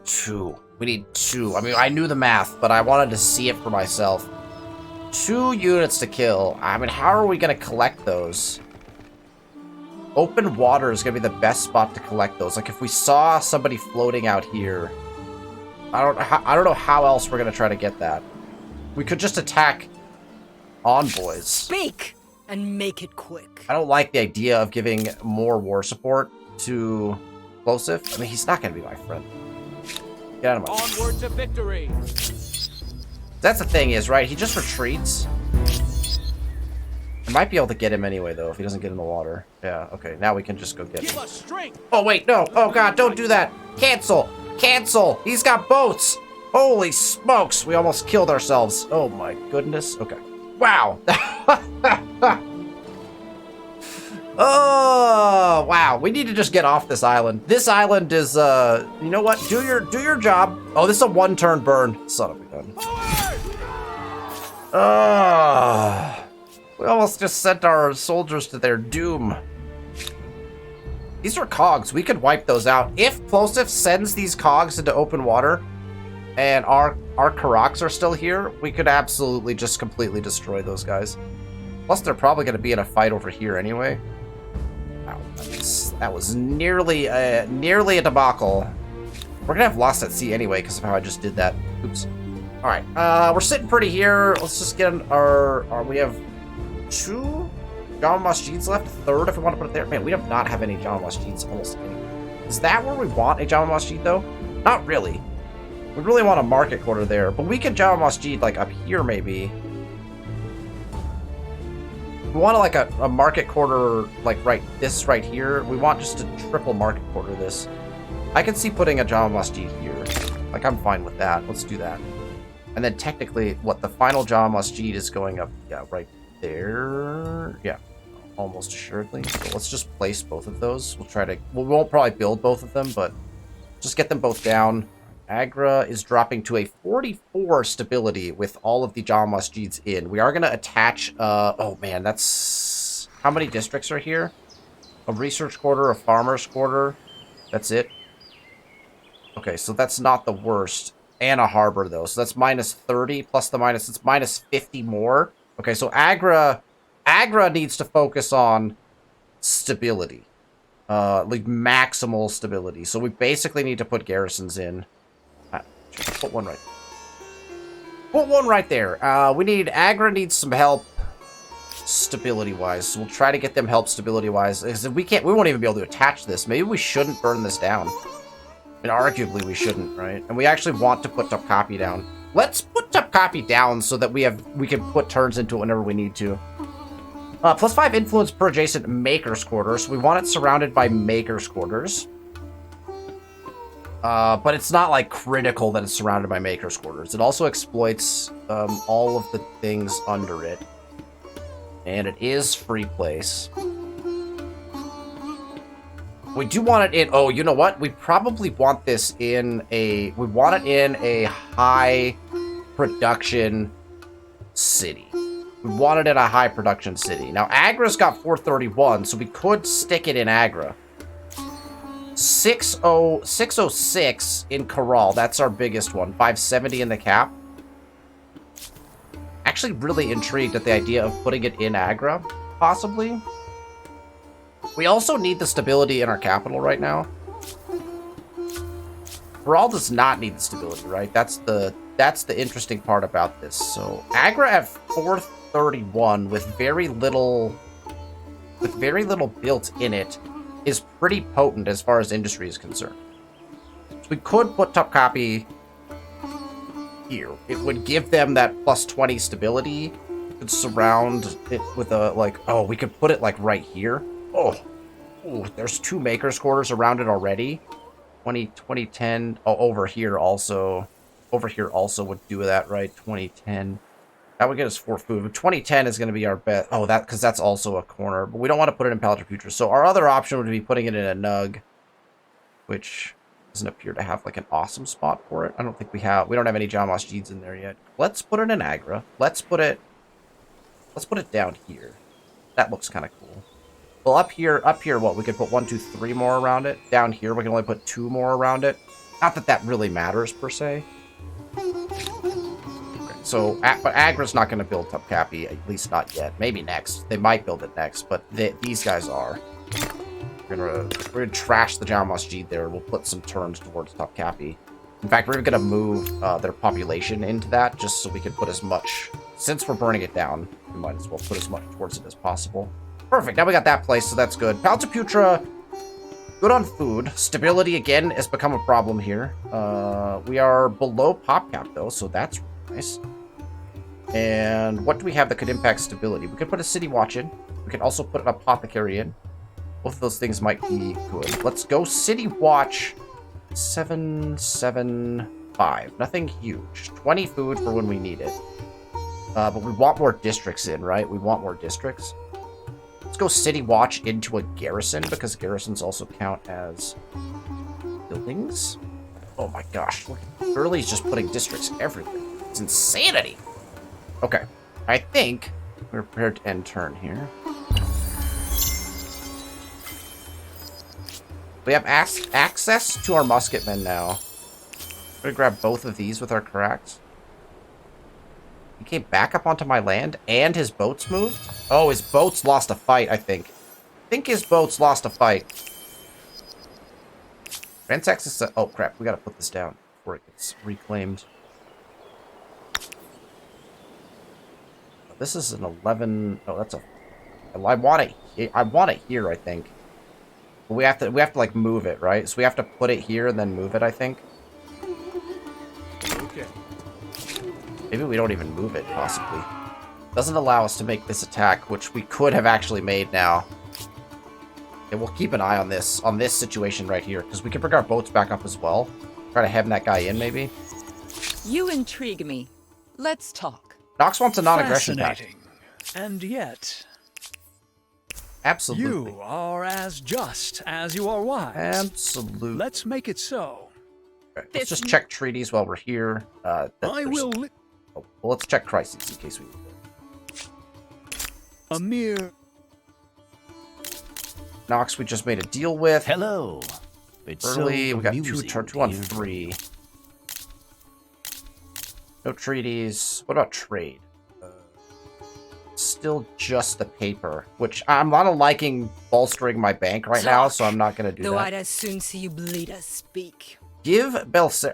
2. We need 2. I mean, I knew the math, but I wanted to see it for myself. 2 units to kill. I mean, how are we gonna collect those? Open water is gonna be the best spot to collect those. Like, if we saw somebody floating out here, I don't know how else we're gonna try to get that. We could just attack envoys.
Speak and make it quick.
I don't like the idea of giving more war support to Plosive. I mean, he's not going to be my friend. Get out of my way.
Onward to victory.
That's the thing is, right? He just retreats. I might be able to get him anyway, though, if he doesn't get in the water. Yeah, okay. Now we can just go get
Give
him.
us strength.
Oh, wait, no. Oh, God, don't do that. Cancel. Cancel. He's got boats. Holy smokes. We almost killed ourselves. Oh, my goodness. Okay. Wow. Oh, wow. We need to just get off this island. This island is, you know what? Do your job. Oh, this is a 1-turn burn. Son of a gun. We almost just sent our soldiers to their doom. These are cogs. We could wipe those out. If Plosive sends these cogs into open water and our Karaks are still here, we could absolutely just completely destroy those guys. Plus, they're probably going to be in a fight over here anyway. Wow, that was nearly a debacle. We're going to have lost at sea anyway because of how I just did that. Oops. All right, we're sitting pretty here. Let's just get we have 2 Jama Masjids left, 3rd if we want to put it there. Man, we do not have any Jama Masjids almost anywhere. Is that where we want a Jama Masjid, though? Not really. We really want a market quarter there, but we could Jama Masjid, like, up here, maybe. We want, like, a market quarter, like, this right here. We want just a triple market quarter this. I can see putting a Jama Masjid here. Like, I'm fine with that. Let's do that. And then technically, the final Jama Masjid is going up, yeah, right there. Yeah, almost assuredly. So let's just place both of those. We won't probably build both of them, but just get them both down. Agra is dropping to a 44 stability with all of the John Masjids in. We are going to attach... oh, man, that's... How many districts are here? A research quarter, a farmer's quarter. That's it. Okay, so that's not the worst. And a harbor, though. So that's minus 30 plus the minus... It's minus 50 more. Okay, so Agra needs to focus on stability. Like maximal stability. So we basically need to put garrisons in. Put one right. Put one right there. We need... Agra needs some help stability-wise. So we'll try to get them help stability-wise. Because if we won't even be able to attach this. Maybe we shouldn't burn this down. I mean, arguably we shouldn't, right? And we actually want to put Topkapi down. Let's put Topkapi down so that we can put turns into it whenever we need to. Plus 5 influence per adjacent maker's quarters. So we want it surrounded by maker's quarters. But it's not, like, critical that it's surrounded by maker's quarters. It also exploits all of the things under it. And it is free place. We do want it in... Oh, you know what? We probably want this in a... We want it in a high production city. We want it in a high production city. Now, Agra's got 431, so we could stick it in Agra. 606 in Corral. That's our biggest one. 570 in the cap. Actually really intrigued at the idea of putting it in Agra, possibly. We also need the stability in our capital right now. Corral does not need the stability, right? That's the interesting part about this. So Agra at 431 with very little built in it is pretty potent as far as industry is concerned. So we could put Topkapi here. It would give them that plus 20 stability. We could surround it with a, like, oh, we could put it, like, right here. Oh, there's 2 maker's quarters around it already. 2010. Oh, over here also would do that, right? 2010. That would get us 4 food. But 2010 is going to be our bet. Oh, because that's also a corner. But we don't want to put it in Palace Future. So our other option would be putting it in a Nug, which doesn't appear to have like an awesome spot for it. I don't think we don't have any John Masjids in there yet. Let's put it in Agra. Let's put it down here. That looks kind of cool. Well, up here, what? We could put 1, 2, 3 more around it. Down here, we can only put 2 more around it. Not that that really matters, per se. Okay, so, but Agra's not going to build Topkapi, at least not yet. Maybe next. They might build it next, but these guys are. We're gonna trash the John Masjid there. We'll put some turns towards Topkapi. In fact, we're even gonna move their population into that, just so we can put as much... Since we're burning it down, we might as well put as much towards it as possible. Perfect, now we got that place, so that's good. Paltaputra, good on food. Stability, again, has become a problem here. We are below pop cap, though, so that's nice. And what do we have that could impact stability? We could put a city watch in. We could also put an apothecary in. Both of those things might be good. Let's go city watch 775. Nothing huge. 20 food for when we need it. But we want more districts in, right? We want more districts. Let's go city watch into a garrison, because garrisons also count as buildings. Oh my gosh, look, Early's just putting districts everywhere. It's insanity. Okay, I think we're prepared to end turn here. We have access to our musketmen now. I'm gonna grab both of these with our correct. He came back up onto my land, and his boats moved? Oh, his boats lost a fight, I think. I think his boats lost a fight. Ransax is... Oh, crap. We gotta put this down before it gets reclaimed. This is an 11... Oh, that's a... I want it here, I think. But we have to, like, move it, right? So we have to put it here and then move it, I think.
Okay.
Maybe we don't even move it, possibly. Doesn't allow us to make this attack, which we could have actually made now. And we'll keep an eye on this situation right here, because we can bring our boats back up as well. Try to hem that guy in, maybe.
You intrigue me. Let's talk.
Nox wants a non-aggression pact.
And yet...
Absolutely.
You are as just as you are wise.
Absolutely.
Let's make it so.
Okay, let's just check treaties while we're here.
I will.
Well, let's check crises in case we need to.
A mere.
Nox, we just made a deal with.
Hello. It's
Early,
so
we got
amusing
two on
to hear.
3. No treaties. What about trade? Still just the paper, which I'm not liking bolstering my bank right now, so I'm not going to do
Though
that.
I'd as soon see you bleed as speak.
Give Belser...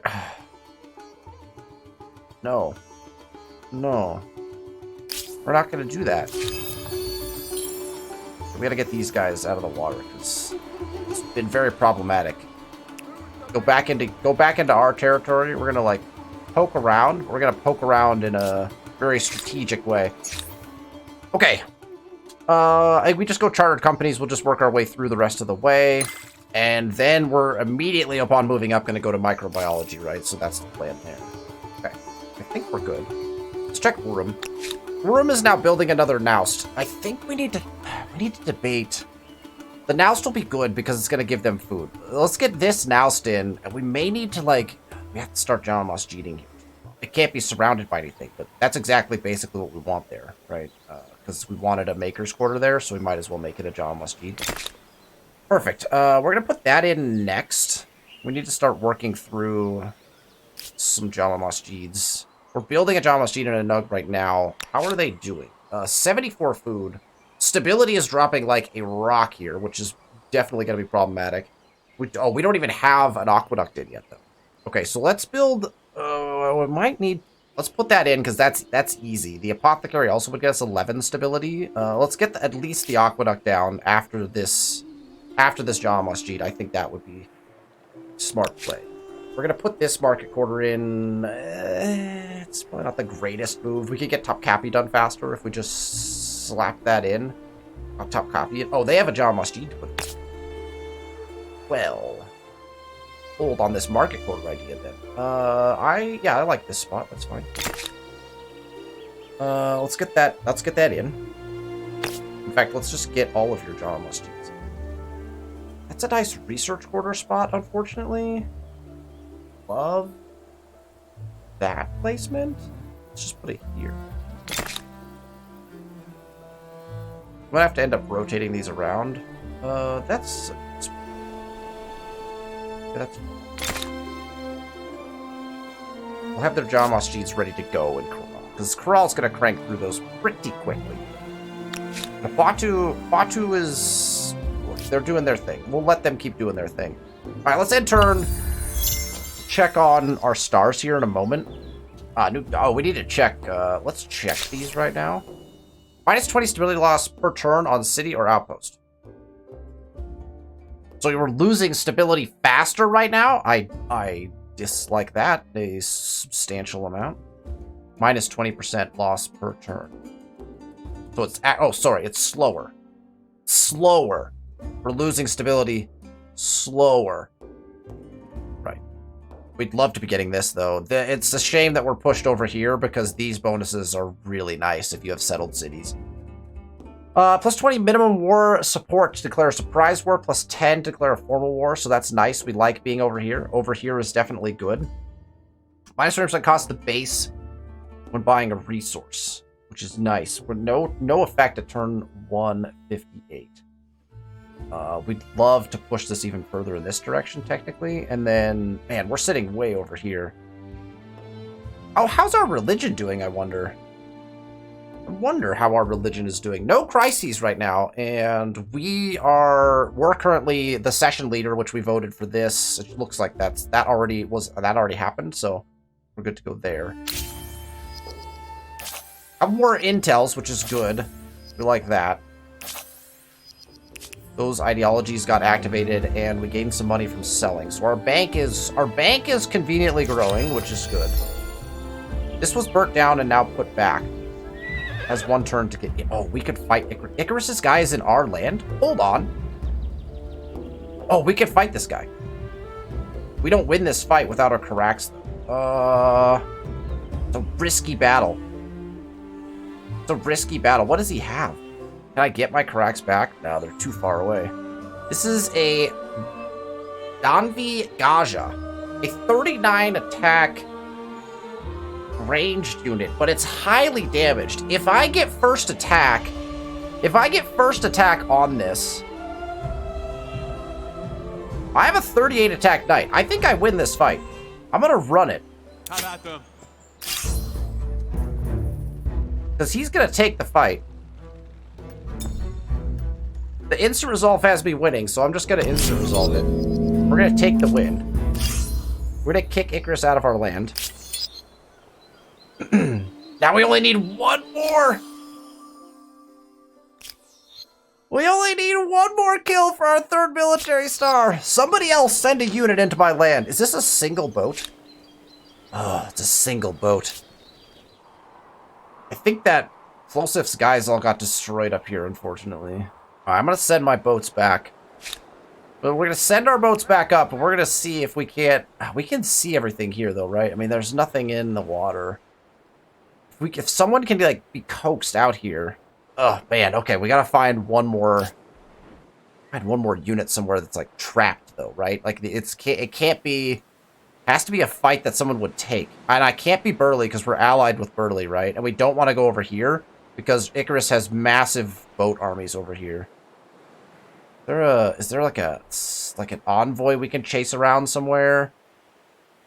No. No. We're not going to do that. We got to get these guys out of the water, because it's been very problematic. Go back into our territory. We're going to, like, poke around. We're going to poke around in a very strategic way. Okay. We just go chartered companies. We'll just work our way through the rest of the way. And then we're immediately, upon moving up, going to go to microbiology, right? So that's the plan there. Okay. I think we're good. Let's check Urim. Urim is now building another Noust. I think we need to debate. The Noust will be good because it's going to give them food. Let's get this Noust in. And we may need to, like... We have to start John Moss cheating here. It can't be surrounded by anything, but that's exactly basically what we want there, right? Because we wanted a Maker's Quarter there, so we might as well make it a John Masjid. Perfect. We're going to put that in next. We need to start working through some Jama Masjids. We're building a Jama Masjid and a Nug right now. How are they doing? 74 food. Stability is dropping like a rock here, which is definitely going to be problematic. We don't even have an aqueduct in yet, though. Okay, so let's build... we might need... Let's put that in, because that's easy. The apothecary also would get us 11 stability. Let's get at least the aqueduct down after this Jama Masjid. I think that would be smart play. We're going to put this market quarter in. It's probably not the greatest move. We could get Topkapi done faster if we just slap that in. Topkapi. Oh, they have a Jama Masjid to put in. Well... hold on this market quarter idea then. I like this spot. That's fine. Let's get that in. In fact, let's just get all of your Jama Masjids. That's a nice research quarter spot, unfortunately. Love that placement. Let's just put it here. I'm gonna have to end up rotating these around. That's we'll have their Jama Masjids ready to go in Corral, because Corral's going to crank through those pretty quickly. The Batu is... they're doing their thing. We'll let them keep doing their thing. Alright, let's end turn. Check on our stars here in a moment. We need to check. Let's check these right now. Minus 20 stability loss per turn on city or outpost. So we're losing stability faster right now? I dislike that a substantial amount. Minus 20% loss per turn. So it's... it's slower. Slower. We're losing stability slower. Right. We'd love to be getting this, though. It's a shame that we're pushed over here, because these bonuses are really nice if you have settled cities. Plus 20 minimum war support to declare a surprise war. Plus 10 to declare a formal war. So that's nice. We like being over here. Over here is definitely good. Minus 20% cost the base when buying a resource, which is nice. We're no effect at turn 158. We'd love to push this even further in this direction, technically. And then, man, we're sitting way over here. Oh, how's our religion doing, I wonder? I wonder how our religion is doing. No crises right now, and we're currently the session leader, which we voted for this. It looks like that already happened, so we're good to go there. Have more intels, which is good. We like that. Those ideologies got activated, and we gained some money from selling. So our bank is conveniently growing, which is good. This was burnt down and now put back. Has one turn to get... Oh, we could fight Icarus. Icarus's guy is in our land? Hold on. Oh, we can fight this guy. We don't win this fight without our Carax, though. It's a risky battle. It's a risky battle. What does he have? Can I get my Carax back? No, they're too far away. This is a Danvi Gaja. a 39 attack ranged unit, but it's highly damaged. If I get first attack on this, I have a 38 attack knight. I think I win this fight. I'm gonna run it.
How about them?
Because he's gonna take the fight. The instant resolve has me winning, so I'm just gonna instant resolve it. We're gonna take the win. We're gonna kick Icarus out of our land. Now we only need one more. We only need one more kill for our 3rd military star. Somebody else send a unit into my land. Is this a single boat? Oh, it's a single boat. I think that Plosif's guys all got destroyed up here, unfortunately. All right, I'm going to send my boats back. But we're going to send our boats back up, and we're going to see if we can't... We can see everything here, though, right? I mean, there's nothing in the water. If someone can, like, be coaxed out here... Oh, man, okay, we got to find one more... unit somewhere that's, like, trapped, though, right? Like, it can't be... Has to be a fight that someone would take. And I can't be Burley because we're allied with Burley, right? And we don't want to go over here because Icarus has massive boat armies over here. Is there like an envoy we can chase around somewhere?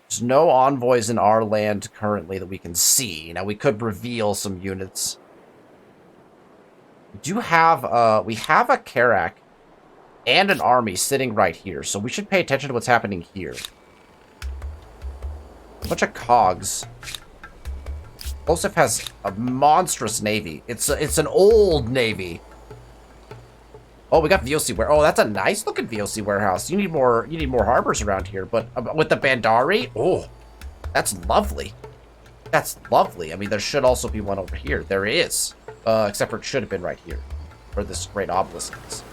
There's no envoys in our land currently that we can see. Now we could reveal some units. We have a Karak and an army sitting right here, so we should pay attention to what's happening here. A bunch of cogs. Joseph has a monstrous navy. It's an old navy. Oh, we got VOC ware. Oh, that's a nice looking VOC warehouse. You need more harbors around here. But with the Bandari, oh, that's lovely. That's lovely. I mean, there should also be one over here. There is, except for it should have been right here, where this great obelisk is.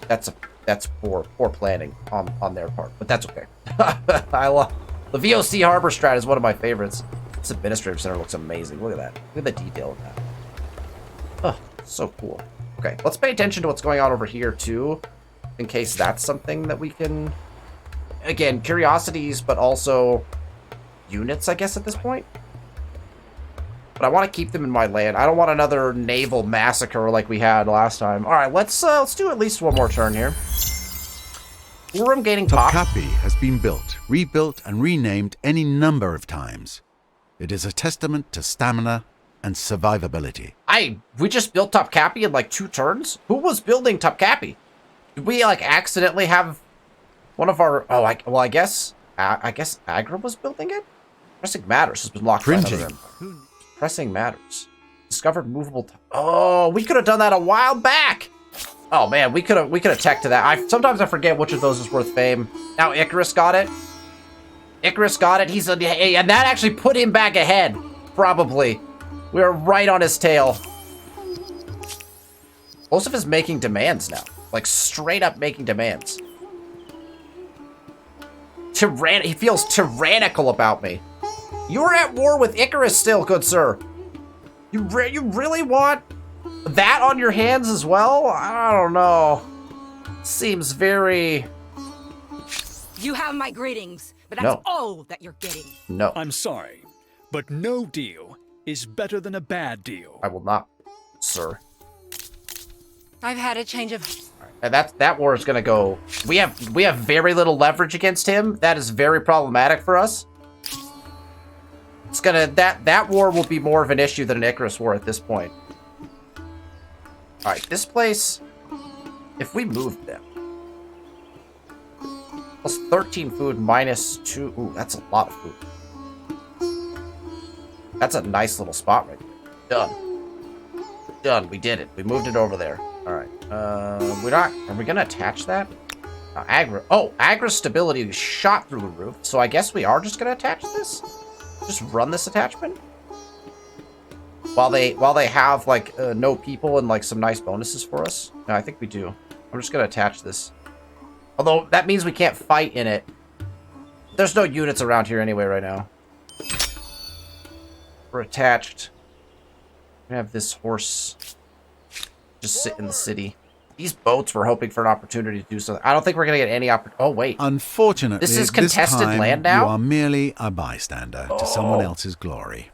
That's poor planning on their part, but that's okay. I love. The VOC Harbor Strat is one of my favorites. This administrative center looks amazing. Look at that. Look at the detail of that. Oh, so cool. Okay, let's pay attention to what's going on over here, too, in case that's something that we can... Again, curiosities, but also units, I guess, at this point. But I want to keep them in my land. I don't want another naval massacre like we had last time. All right, let's do at least one more turn here. Urim gaining pop.
Topkapi has been built, rebuilt, and renamed any number of times. It is a testament to stamina and survivability.
We just built Topkapi in like 2 turns? Who was building Topkapi? Did we like accidentally have one of our... Oh, I guess Agra was building it? Pressing Matters has been locked by another empire. Pressing Matters. Discovered movable... Oh, we could have done that a while back! Oh man, we could have teched to that. Sometimes I forget which of those is worth fame. Now Icarus got it. Icarus got it. And that actually put him back ahead. Probably. We were right on his tail. Joseph is making demands now. Like straight up making demands. He feels tyrannical about me. You're at war with Icarus still, good sir. You really want that on your hands as well? I don't know. Seems very...
You have my greetings, but that's all that you're getting.
No.
I'm sorry, but no deal is better than a bad deal.
I will not, sir.
I've had a change of...
And that war is gonna go... We have very little leverage against him. That is very problematic for us. It's gonna... That war will be more of an issue than an Icarus war at this point. Alright, this place... If we moved them... Plus 13 food, minus 2... Ooh, that's a lot of food. That's a nice little spot right there. Done. Done, we did it. We moved it over there. Alright. We're not... Are we gonna attach that? Agra... Oh, Agra's stability shot through the roof, so I guess we are just gonna attach this? Just run this attachment? While they have, like, no people and, like, some nice bonuses for us? No, I think we do. I'm just gonna attach this. Although, that means we can't fight in it. There's no units around here anyway right now. We're attached. We have this horse just sit in the city. These boats were hoping for an opportunity to do something. I don't think we're going to get any opportunity. Oh, wait.
Unfortunately,
This is contested
time,
land now?
you are merely a bystander to someone else's glory.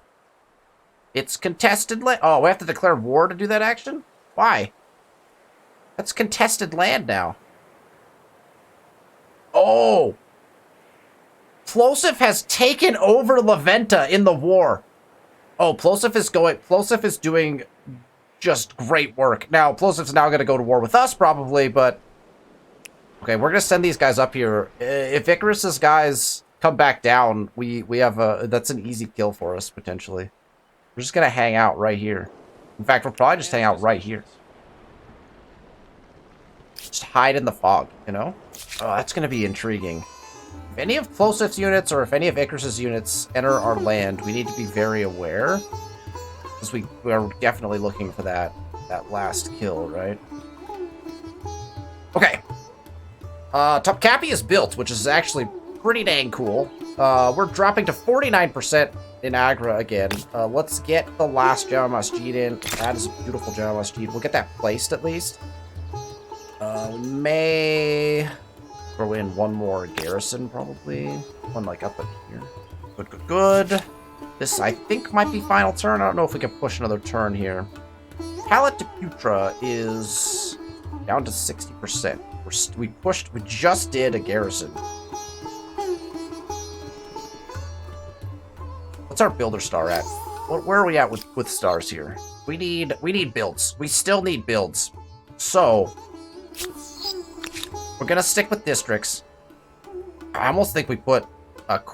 It's contested land. Oh, we have to declare war to do that action? Why? That's contested land now. Oh. Plosif has taken over Laventa in the war. Oh, Plosif is doing just great work. Now, Plosif's now going to go to war with us, probably, but... Okay, we're going to send these guys up here. If Icarus's guys come back down, we have a... That's an easy kill for us, potentially. We're just going to hang out right here. In fact, we'll probably just hang out right here. Just hide in the fog, you know? Oh, that's going to be intriguing. If any of Plosif's units or if any of Icarus's units enter our land, we need to be very aware. Because we are definitely looking for that last kill, right? Okay. Topkapi is built, which is actually pretty dang cool. We're dropping to 49% in Agra again. Let's get the last Jama Masjid in. That is a beautiful Jama Masjid. We'll get that placed at least. We may throw in one more garrison, probably. One like up in here. Good, good, good. This, I think, might be final turn. I don't know if we can push another turn here. Pallet to Putra is down to 60%. We just did a garrison. What's our builder star at? Where are we at with stars here? We need builds. We still need builds. So we're gonna stick with districts. I almost think we put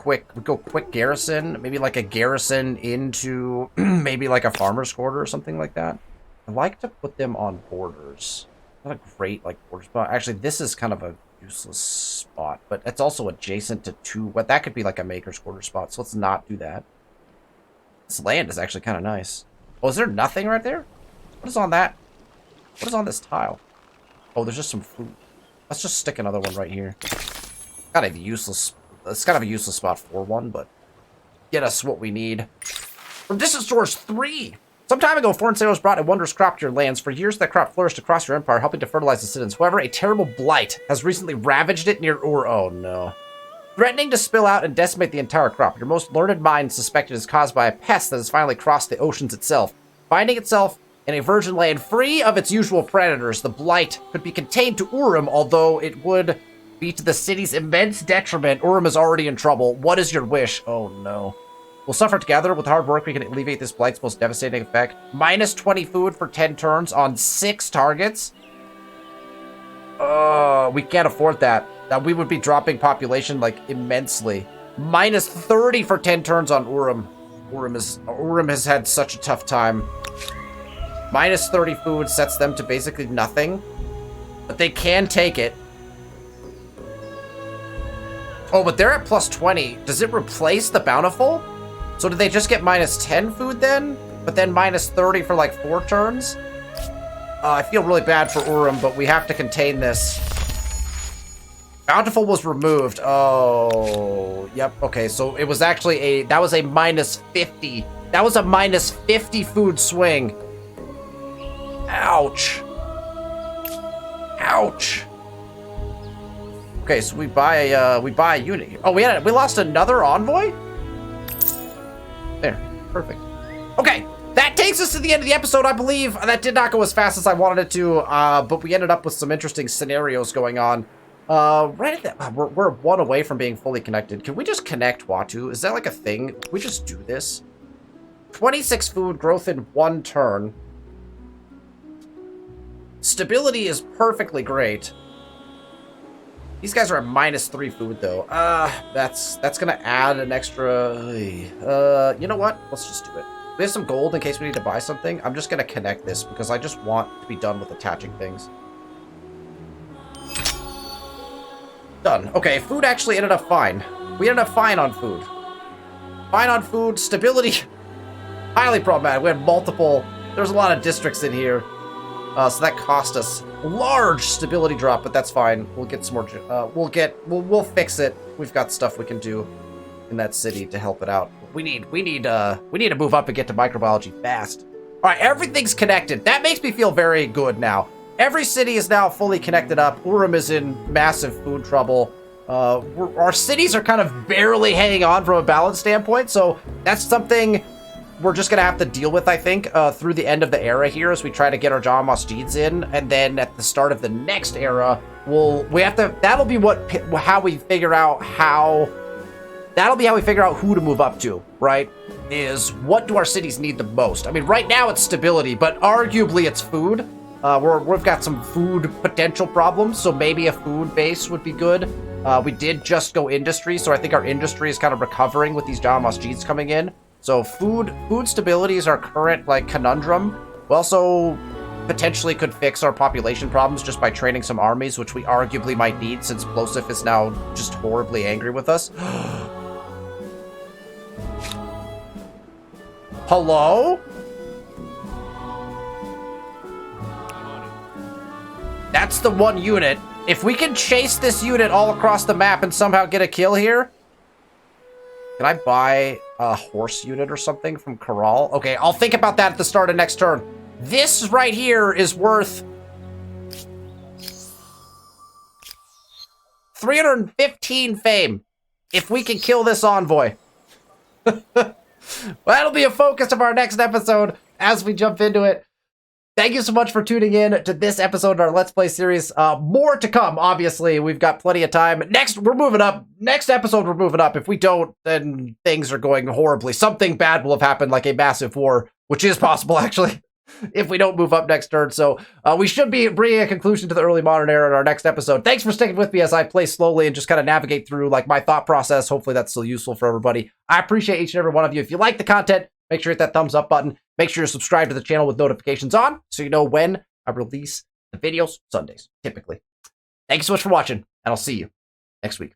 we go quick garrison, maybe like a garrison into maybe like a farmer's quarter or something like that. I like to put them on borders. Not a great like border spot. Actually, this is kind of a useless spot, but it's also adjacent to two. But that could be like a maker's quarter spot. So let's not do that. This land is actually kind of nice. Oh, is there nothing right there? What is on that? What is on this tile? Oh, there's just some food. Let's just stick another one right here. Kind of useless. It's kind of a useless spot for one, but get us what we need. From Distant Source 3. Some time ago, foreign sailors brought a wondrous crop to your lands. For years, that crop flourished across your empire, helping to fertilize the citizens. However, a terrible blight has recently ravaged it near Ur. Oh, no. Threatening to spill out and decimate the entire crop. Your most learned mind suspected is caused by a pest that has finally crossed the oceans itself. Finding itself in a virgin land free of its usual predators, the blight could be contained to Urim, although it would be to the city's immense detriment. Urim is already in trouble. What is your wish? Oh, no. We'll suffer together. With hard work, we can alleviate this blight's most devastating effect. Minus 20 food for 10 turns on 6 targets. We can't afford that. We would be dropping population, like, immensely. Minus 30 for 10 turns on Urim. Urim has had such a tough time. Minus 30 food sets them to basically nothing. But they can take it. Oh, but they're at plus 20. Does it replace the Bountiful? So did they just get minus 10 food then? But then minus 30 for like 4 turns? I feel really bad for Urim, but we have to contain this. Bountiful was removed. Oh, yep. Okay, so it was actually that was a minus 50. That was a minus 50 food swing. Ouch. Ouch. Okay, so we buy a unit here. Oh, we lost another envoy? There, perfect. Okay, that takes us to the end of the episode, I believe. That did not go as fast as I wanted it to, but we ended up with some interesting scenarios going on. Right at that, we're one away from being fully connected. Can we just connect Watu? Is that like a thing? Can we just do this? 26 food, growth in 1 turn. Stability is perfectly great. These guys are at minus 3 food, though. That's gonna add an extra... you know what? Let's just do it. We have some gold in case we need to buy something. I'm just gonna connect this because I just want to be done with attaching things. Done. Okay, food actually ended up fine. We ended up fine on food. Fine on food. Stability, highly problematic. We had multiple... There's a lot of districts in here. So that cost us a large stability drop, but that's fine. We'll get some more. We'll fix it. We've got stuff we can do in that city to help it out. We need to move up and get to microbiology fast. All right, everything's connected. That makes me feel very good now. every city is now fully connected up. Urim is in massive food trouble. Our cities are kind of barely hanging on from a balance standpoint, so that's something we're just gonna have to deal with, I think, through the end of the era here as we try to get our John Mosjeeds in, and then at the start of the next era, that'll be how we figure out who to move up to, right? Is what do our cities need the most? I mean, right now it's stability, but arguably it's food. We've got some food potential problems, so maybe a food base would be good. We did just go industry, so I think our industry is kind of recovering with these John Mosjeeds coming in. So food stability is our current conundrum. We also potentially could fix our population problems just by training some armies, which we arguably might need since Plosif is now just horribly angry with us. Hello? That's the one unit. If we can chase this unit all across the map and somehow get a kill here, can I buy a horse unit or something from Corral? Okay, I'll think about that at the start of next turn. This right here is worth 315 fame if we can kill this envoy. Well, that'll be a focus of our next episode as we jump into it. Thank you so much for tuning in to this episode of our Let's Play series. More to come, obviously. We've got plenty of time. Next, we're moving up. Next episode, we're moving up. If we don't, then things are going horribly. Something bad will have happened, like a massive war, which is possible, actually, if we don't move up next turn. So we should be bringing a conclusion to the early modern era in our next episode. Thanks for sticking with me as I play slowly and just kind of navigate through my thought process. Hopefully that's still useful for everybody. I appreciate each and every one of you. If you like the content, make sure you hit that thumbs up button. Make sure you're subscribed to the channel with notifications on so you know when I release the videos Sundays, typically. Thank you so much for watching, and I'll see you next week.